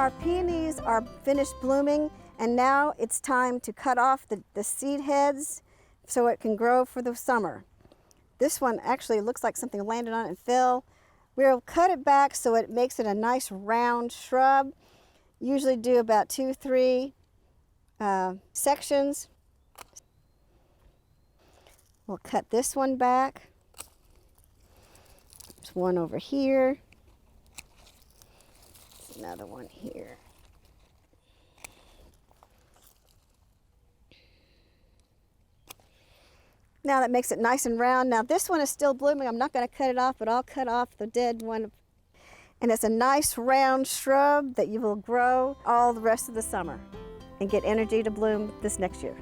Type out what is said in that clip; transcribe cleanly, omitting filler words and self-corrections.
Our peonies are finished blooming, and now it's time to cut off the seed heads so it can grow for the summer. This one actually looks like something landed on it and fell. We'll cut it back so it makes it a nice round shrub. Usually do about 2-3 sections. We'll cut this one back. There's one over here. There's another one here. Now that makes it nice and round. Now this one is still blooming. I'm not going to cut it off, but I'll cut off the dead one. And it's a nice round shrub that you will grow all the rest of the summer and get energy to bloom this next year.